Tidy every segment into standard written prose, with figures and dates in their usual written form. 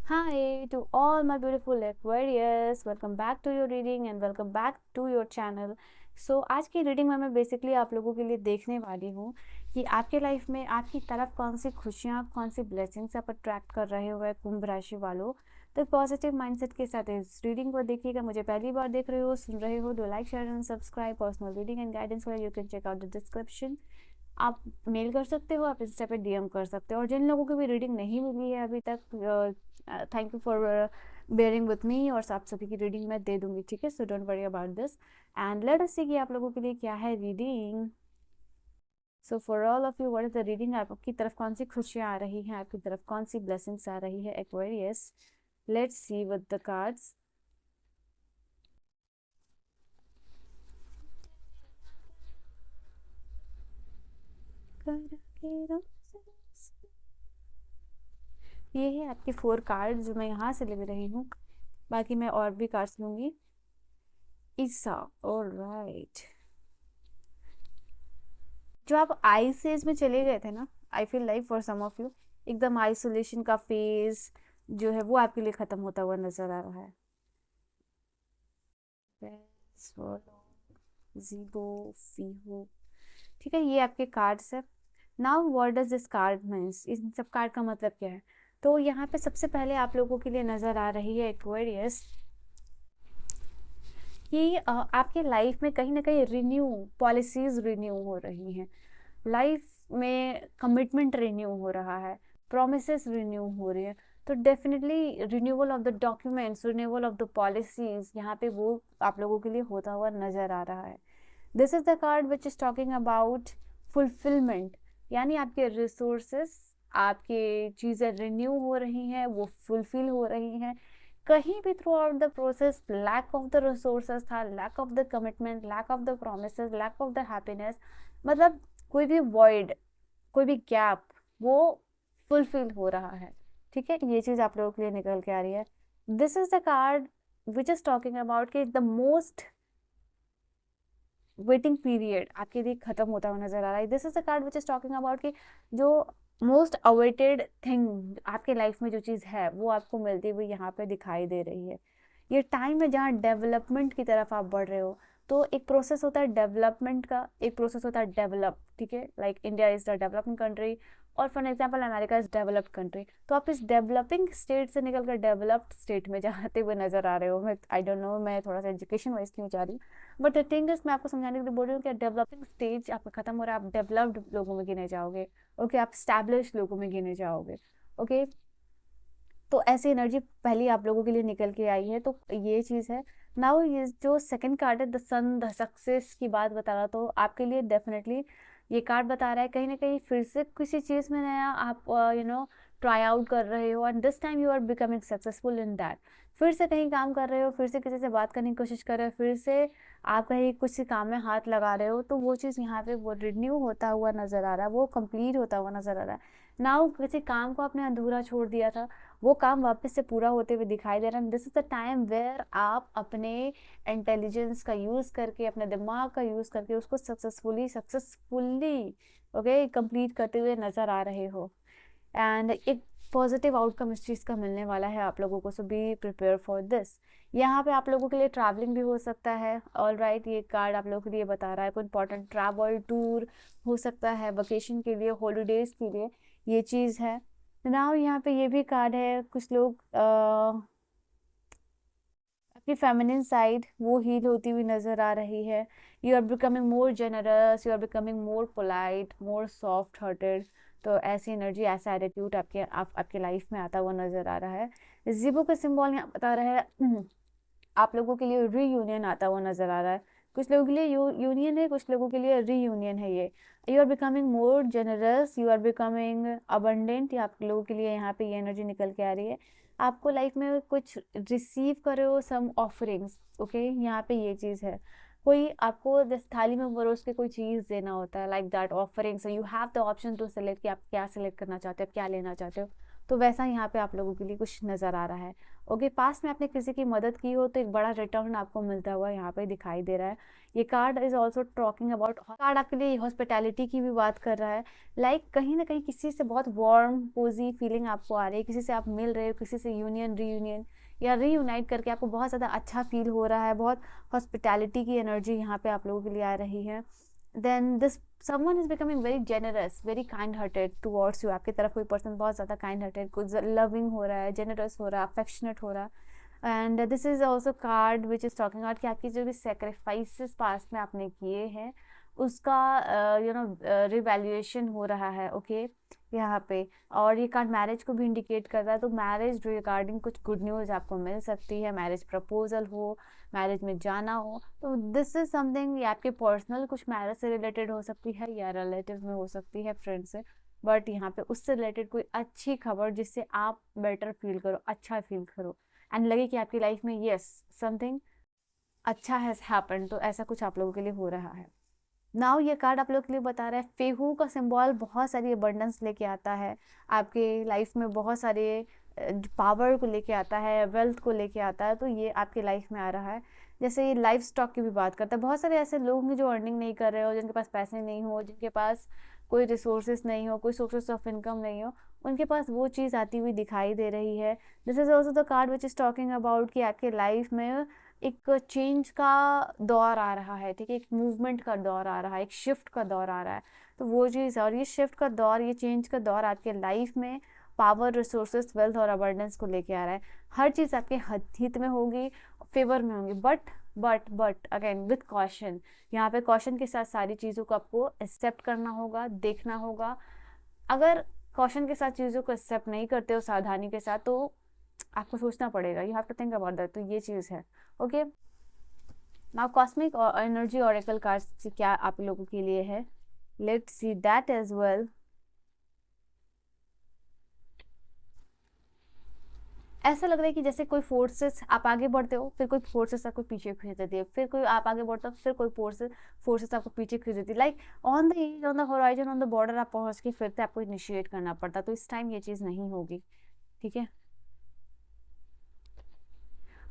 Hi to all my beautiful Aquarius, welcome back to your reading and welcome back to your channel. आज की reading में मैं basically आप लोगों के लिए देखने वाली हूँ कि आपके लाइफ में आपकी तरफ कौन सी खुशियाँ, कौन सी ब्लेसिंग्स आप अट्रैक्ट कर रहे हो कुंभ राशि वालों। तो पॉजिटिव माइंडसेट के साथ इस रीडिंग को देखिएगा। मुझे पहली बार देख रहे हो, सुन रहे हो, तो like, share and subscribe. Personal reading and guidance for you can check out the description. आप मेल कर सकते हो, आप इंस्टा पे डीएम कर सकते हो। और जिन लोगों को भी रीडिंग नहीं मिली है अभी तक, thank you for bearing with me, और आप सभी की रीडिंग मैं दे दूंगी, ठीक है। So don't worry about this and let us see कि आप लोगों के लिए क्या है reading. So for all of you, what is the reading? आपकी तरफ कौन सी खुशियाँ आ रही हैं, आपकी तरफ कौन सी ब्लेसिंग्स आ रही है Aquarius. Let's see with the cards. ये है आपके 4 कार्ड जो मैं यहाँ से ले रही हूँ, बाकी मैं और भी कार्ड्स लूंगी। ईसा, ऑलराइट। जो आप आई फेज में चले गए थे ना, I feel like for some of you एकदम आइसोलेशन का फेज जो है वो आपके लिए खत्म होता हुआ नजर आ रहा है। जीबो, फीहो, ठीक है, ये आपके कार्ड्स है। Now what does this card means? इन सब कार्ड का मतलब क्या है? तो यहाँ पे सबसे पहले आप लोगों के लिए नजर आ रही है एक्वेरियस कि आपके लाइफ में कहीं ना कहीं रिन्यू पॉलिसीज रिन्यू हो रही हैं, लाइफ में कमिटमेंट रिन्यू हो रहा है, प्रोमिसेस रिन्यू हो रही है। तो definitely renewal of the documents, renewal of the policies यहाँ पे वो आप लोगों के लिए होता हुआ नजर आ रहा है। This is the card which is talking about fulfilment, यानी आपके रिसोर्सेस, आपके चीज़ें रिन्यू हो रही हैं, वो फुलफिल हो रही हैं। कहीं भी throughout the process lack of the resources था, lack of the commitment, lack of the promises, lack of the happiness, मतलब कोई भी वॉइड, कोई भी गैप वो फुलफिल हो रहा है, ठीक है। ये चीज़ आप लोगों के लिए निकल के आ रही है। This is the card which is talking about कि द मोस्ट वेटिंग पीरियड आपके लिए खत्म होता हुआ नजर आ रहा है। This is the card which is talking about कि जो मोस्ट अवेटेड थिंग आपके लाइफ में जो चीज़ है वो आपको मिलती हुई यहाँ पे दिखाई दे रही है। ये टाइम है जहाँ डेवलपमेंट की तरफ आप बढ़ रहे हो। तो एक प्रोसेस होता है डेवलपमेंट का, एक प्रोसेस होता है डेवलप, ठीक है। Like India is the developing country और for example America is developed country. तो आप इस डेवलपिंग स्टेट से निकल कर डेवलप्ड स्टेट में जाते हुए नजर आ रहे हो। मैं आई डोंट नो, मैं थोड़ा सा एजुकेशन वाइज क्यों जा रही हूँ, बट द थिंग इज मैं आपको समझाने के लिए बोल रही हूँ कि डेवलपिंग स्टेज आपका खत्म हो रहा है, आप डेवलप्ड लोगों में गिने जाओगे, ओके, आप स्टैब्लिश लोगों में गिने जाओगे, ओके। तो ऐसी एनर्जी पहली आप लोगों के लिए निकल के आई है, तो ये चीज़ है। नाउ ये जो सेकंड कार्ड है द सन, द सक्सेस की बात बता रहा, तो आपके लिए डेफिनेटली ये कार्ड बता रहा है कहीं ना कहीं फिर से किसी चीज़ में नया आप ट्राई आउट कर रहे हो and this time you are becoming successful in that. फिर से कहीं काम कर रहे हो, फिर से किसी से बात करने की कोशिश कर रहे हो, फिर से आप कहीं कुछ काम में हाथ लगा रहे हो, तो वो चीज़ यहाँ पे वो रिन्यू होता हुआ नजर आ रहा है, वो कंप्लीट होता हुआ नजर आ रहा है। नाउ किसी काम को आपने अधूरा छोड़ दिया था, वो काम वापस से पूरा होते हुए दिखाई दे रहा है। This is the time where आप अपने इंटेलिजेंस का यूज करके, अपने दिमाग का यूज करके उसको सक्सेसफुली ओके कंप्लीट करते हुए नजर आ रहे हो एंड एक पॉजिटिव आउटकम इस चीज़ का मिलने वाला है आप लोगों को। सो बी प्रिपेयर फॉर दिस। यहाँ पे आप लोगों के लिए ट्रैवलिंग भी हो सकता है, ऑल राइट। ये कार्ड आप लोगों के लिए बता रहा है कोई इंपॉर्टेंट ट्रैवल टूर हो सकता है, वेकेशन के लिए, हॉलीडेज के लिए, ये चीज़ है। नाउ यहाँ पे ये भी कार्ड है, कुछ लोग आपकी फेमिनिन साइड वो हील होती हुई नजर आ रही है। You are becoming more generous, you are becoming more polite, more soft hearted. तो ऐसी एनर्जी, ऐसा एटीट्यूड आपके लाइफ में आता हुआ नजर आ रहा है। जिबो का सिंबल यहाँ बता रहा है आप लोगों के लिए रीयूनियन आता हुआ नजर आ रहा है। कुछ लोगों के लिए यूनियन है, कुछ लोगों के लिए रीयूनियन है। ये you are becoming more generous, you are becoming abundant, या आप लोगों के लिए यहाँ पे ये एनर्जी निकल के आ रही है। आपको लाइफ में कुछ रिसीव करे हो सम ऑफरिंग्स, ओके, यहाँ पे ये चीज़ है। कोई आपको जिस थाली में परोस के कोई चीज़ देना होता है, like that offerings, you have the option to select कि आप क्या सेलेक्ट करना चाहते हो, क्या लेना चाहते हो। तो वैसा यहाँ पे आप लोगों के लिए कुछ नज़र आ रहा है। ओके, पास्ट में आपने किसी की मदद की हो तो एक बड़ा रिटर्न आपको मिलता हुआ यहाँ पे दिखाई दे रहा है। ये card is also talking about, card आपके लिए हॉस्पिटैलिटी की भी बात कर रहा है। लाइक कहीं ना कहीं किसी से बहुत वार्म कोजी फीलिंग आपको आ रही है, किसी से आप मिल रहे हो, किसी से यूनियन रीयूनियन या रीयूनाइट करके आपको बहुत ज़्यादा अच्छा फील हो रहा है, बहुत हॉस्पिटैलिटी की एनर्जी यहाँ पे आप लोगों के लिए आ रही है। Then this someone is becoming very generous, very kind hearted towards you. आपकी तरफ कोई पर्सन बहुत ज़्यादा काइंड हार्टेड, कुछ लविंग हो रहा है, जेनरस हो रहा है, अफेक्शनेट हो रहा है। And this is also card which is talking out कि आपकी जो भी सेक्रीफाइसेस पास्ट में आपने किए हैं उसका रिवैल्यूएशन हो रहा है। ओके, यहाँ पे, और ये कार्ड मैरिज को भी इंडिकेट कर रहा है, तो मैरिज रिगार्डिंग कुछ गुड न्यूज़ आपको मिल सकती है, मैरिज प्रपोजल हो, मैरिज में जाना हो, तो दिस इज समथिंग। ये आपके पर्सनल कुछ मैरिज से रिलेटेड हो सकती है या रिलेटिव में हो सकती है, फ्रेंड से, बट यहाँ पे उससे रिलेटेड कोई अच्छी खबर जिससे आप बेटर फील करो, अच्छा फील करो एंड लगे कि आपकी लाइफ में यस समथिंग अच्छा हैज हैपन, तो ऐसा कुछ आप लोगों के लिए हो रहा है। नाउ ये कार्ड आप लोग के लिए बता रहा है, फेहू का सिंबल बहुत सारी अबंडेंस लेके आता है आपके लाइफ में, बहुत सारे पावर को लेके आता है, वेल्थ को लेके आता है, तो ये आपके लाइफ में आ रहा है। जैसे ये लाइफ स्टॉक की भी बात करता है, बहुत सारे ऐसे लोग हैं जो अर्निंग नहीं कर रहे हो, जिनके पास पैसे नहीं हो, जिनके पास कोई रिसोर्सेज नहीं हो, कोई सोर्सेस ऑफ इनकम नहीं हो, उनके पास वो चीज़ आती हुई दिखाई दे रही है। This is also the card which is talking about कि आपके लाइफ में एक चेंज का दौर आ रहा है, ठीक है, एक मूवमेंट का दौर आ रहा है, एक शिफ्ट का दौर आ रहा है, तो वो चीज़, और ये शिफ्ट का दौर, ये चेंज का दौर आपके लाइफ में पावर, रिसोर्सेज, वेल्थ और अबंडेंस को लेके आ रहा है। हर चीज़ आपके हित में होगी, फेवर में होंगी, बट अगेन विथ कॉशन। यहाँ पे कॉशन के साथ सारी चीज़ों को आपको एक्सेप्ट करना होगा, देखना होगा। अगर कॉशन के साथ चीज़ों को एक्सेप्ट नहीं करते हो सावधानी के साथ, तो आपको सोचना पड़ेगा, you have to think about that, तो ये चीज़ है। Okay, now cosmic energy oracle card से क्या आप लोगों के लिए है, let's see that as well. ऐसा लग रहा है कि जैसे कोई फोर्सेस, आप आगे बढ़ते हो, फिर कोई फोर्सेस आपको पीछे खींच देती है, फिर कोई आप आगे बढ़ते हो, फिर कोई फोर्सेस आपको पीछे खींच देती है। Like on the edge, on the horizon, on the border आप पहुंच के फिर से आपको इनिशिएट करना पड़ता, तो इस टाइम ये चीज़ नहीं होगी, ठीक है।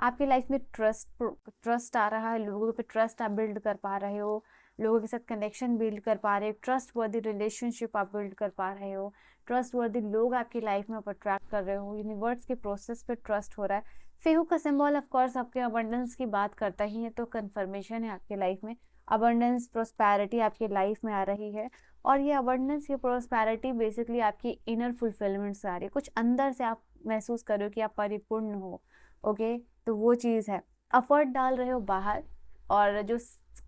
आपकी लाइफ में ट्रस्ट आ रहा है, लोगों पे ट्रस्ट आप बिल्ड कर पा रहे हो, लोगों के साथ कनेक्शन बिल्ड कर पा रहे हो, ट्रस्ट वर्दी रिलेशनशिप आप बिल्ड कर पा रहे हो, ट्रस्ट वर्दी लोग आपकी लाइफ में आप अट्रैक्ट कर रहे हो, यूनिवर्स के प्रोसेस पे ट्रस्ट हो रहा है। फेहू का सिंबल ऑफ कोर्स आपके अबंडेंस की बात करता ही है, तो कन्फर्मेशन है आपके लाइफ में अबंडेंस, प्रोस्पैरिटी आपकी लाइफ में आ रही है, और ये अबंडेंस, ये प्रोस्पैरिटी बेसिकली आपकी इनर फुलफिलमेंट से आ रही है, कुछ अंदर से आप महसूस कर रहे हो कि आप परिपूर्ण हो। ओके, तो वो चीज़ है, एफर्ट डाल रहे हो बाहर, और जो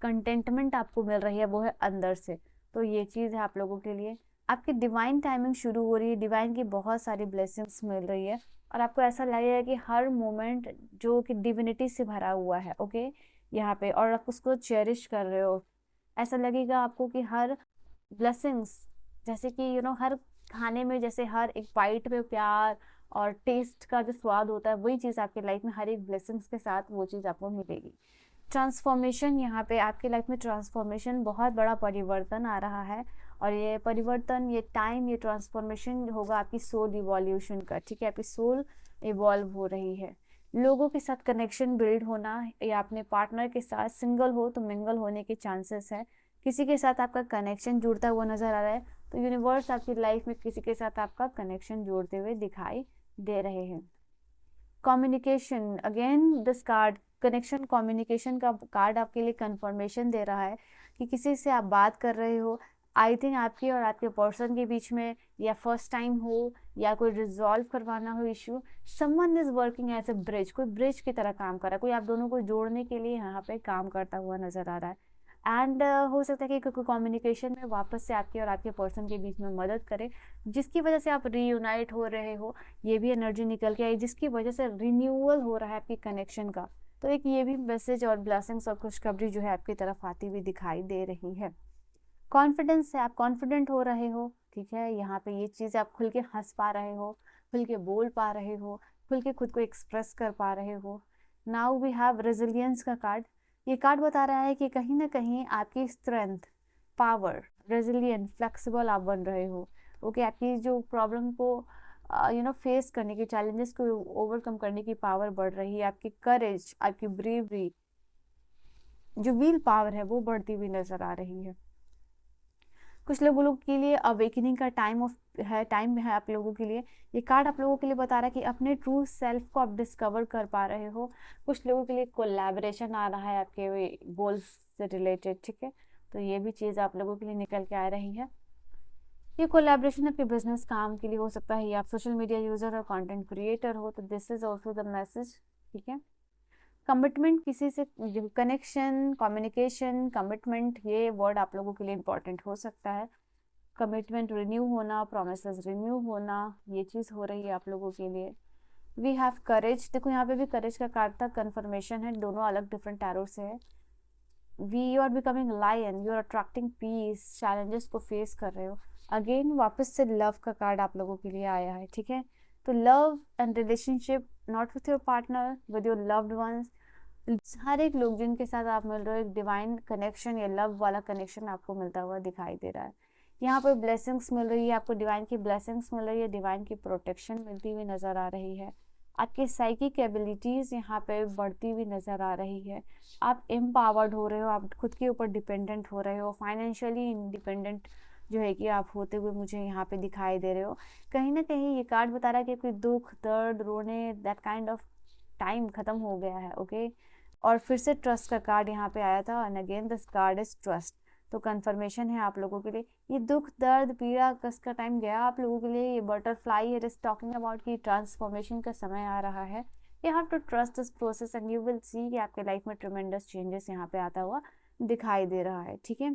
कंटेंटमेंट आपको मिल रही है वो है अंदर से, तो ये चीज़ है आप लोगों के लिए। आपकी डिवाइन टाइमिंग शुरू हो रही है, डिवाइन की बहुत सारी ब्लेसिंग्स मिल रही है, और आपको ऐसा लगेगा कि हर मोमेंट जो कि डिविनिटी से भरा हुआ है, ओके, यहाँ पे, और आप उसको चेरिश कर रहे हो। ऐसा लगेगा आपको कि हर ब्लेसिंग्स, जैसे कि हर खाने में जैसे हर एक बाइट में प्यार और टेस्ट का जो स्वाद होता है, वही चीज़ आपके लाइफ में हर एक ब्लेसिंग्स के साथ वो चीज़ आपको मिलेगी। ट्रांसफॉर्मेशन, यहाँ पे आपके लाइफ में ट्रांसफॉर्मेशन, बहुत बड़ा परिवर्तन आ रहा है, और ये परिवर्तन, ये टाइम, ये ट्रांसफॉर्मेशन होगा आपकी सोल इवोल्यूशन का, ठीक है, आपकी सोल इवॉल्व हो रही है। लोगों के साथ कनेक्शन बिल्ड होना, या अपने पार्टनर के साथ, सिंगल हो तो मिंगल होने के चांसेस है, किसी के साथ आपका कनेक्शन जुड़ता हुआ नजर आ रहा है, तो यूनिवर्स आपकी लाइफ में किसी के साथ आपका कनेक्शन जोड़ते हुए दिखाई दे रहे हैं। Communication, again this card connection, communication का कार्ड आपके लिए कंफर्मेशन दे रहा है कि किसी से आप बात कर रहे हो, आई थिंक आपके और आपके पर्सन के बीच में या फर्स्ट टाइम हो, या कोई रिजॉल्व करवाना हो issue, someone is working as a bridge, कोई ब्रिज की तरह काम कर रहा है, कोई आप दोनों को जोड़ने के लिए यहाँ पे काम करता हुआ नजर आ रहा है। एंड हो सकता है कि कम्युनिकेशन में वापस से आपके और आपके पर्सन के बीच में मदद करे, जिसकी वजह से आप रीयूनाइट हो रहे हो, ये भी एनर्जी निकल के आई, जिसकी वजह से रिन्यूअल हो रहा है आपकी कनेक्शन का, तो एक ये भी मैसेज और ब्लेसिंग्स और खुशखबरी जो है आपकी तरफ आती हुई दिखाई दे रही है। कॉन्फिडेंस है, आप कॉन्फिडेंट हो रहे हो, ठीक है, यहाँ पे ये चीज़ आप खुल के हंस पा रहे हो, खुल के बोल पा रहे हो, खुल के खुद को एक्सप्रेस कर पा रहे हो। नाउ वी हैव रेजिलियंस का कार्ड। ये कार्ड बता रहा है कि कहीं ना कहीं आपकी स्ट्रेंथ, पावर, रेजिलियंट, फ्लेक्सिबल आप बन रहे हो। ओके, आपकी जो प्रॉब्लम को फेस करने की, चैलेंजेस को ओवरकम करने की पावर बढ़ रही है। आपकी करेज, आपकी ब्रेवरी, जो विल पावर है वो बढ़ती हुई नजर आ रही है। कुछ लोगों के लिए अवेकनिंग का टाइम है आप लोगों के लिए। ये कार्ड आप लोगों के लिए बता रहा है कि अपने ट्रू सेल्फ को आप डिस्कवर कर पा रहे हो। कुछ लोगों के लिए कोलैबोरेशन आ रहा है आपके गोल्स से रिलेटेड, ठीक है। तो ये भी चीज़ आप लोगों के लिए निकल के आ रही है। ये कोलैबोरेशन आपके बिजनेस काम के लिए हो सकता है, या आप सोशल मीडिया यूजर और कंटेंट क्रिएटर हो तो this is also the message, ठीक है। कमिटमेंट, किसी से कनेक्शन, कम्युनिकेशन, कमिटमेंट, ये वर्ड आप लोगों के लिए इंपॉर्टेंट हो सकता है। कमिटमेंट रिन्यू होना, प्रोमिसेस रिन्यू होना, ये चीज़ हो रही है आप लोगों के लिए। वी हैव करेज, देखो यहाँ पे भी करेज का कार्ड था, कन्फर्मेशन है, दोनों अलग डिफरेंट टैरो से है। You are becoming lion, you are attracting peace, challenges को फेस कर रहे हो। अगेन वापस से लव का कार्ड आप लोगों के लिए आया है, ठीक है। तो love and relationship, not with your partner, with your loved ones, हर एक लोग जिनके साथ आप मिल रहे हो, एक डिवाइन कनेक्शन या लव वाला कनेक्शन आपको मिलता हुआ दिखाई दे रहा है। यहाँ पर ब्लेसिंग्स मिल रही है आपको, डिवाइन की ब्लेसिंग्स मिल रही है, डिवाइन की प्रोटेक्शन मिलती हुई नजर आ रही है। आपकी साइकिक एबिलिटीज यहाँ पे बढ़ती हुई नजर आ रही है। आप एम्पावर्ड हो रहे हो, आप खुद के ऊपर डिपेंडेंट हो रहे हो, फाइनेंशियली इंडिपेंडेंट जो है कि आप होते हुए मुझे यहाँ पे दिखाई दे रहे हो। कहीं ना कहीं ये कार्ड बता रहा है कि कोई दुख, दर्द, रोने, दैट काइंड ऑफ टाइम खत्म हो गया है, ओके। और फिर से ट्रस्ट का कार्ड यहाँ पे आया था, and again this card is trust. तो कंफर्मेशन है आप लोगों के लिए, ये दुख, दर्द, पीड़ा, कष्ट का टाइम गया आप लोगों के लिए। ये butterfly it is talking about कि ट्रांसफॉर्मेशन का समय आ रहा है। You have to trust this process and you will see कि आपके लाइफ में ट्रिमेंडस चेंजेस यहाँ पे आता हुआ दिखाई दे रहा है, ठीक है।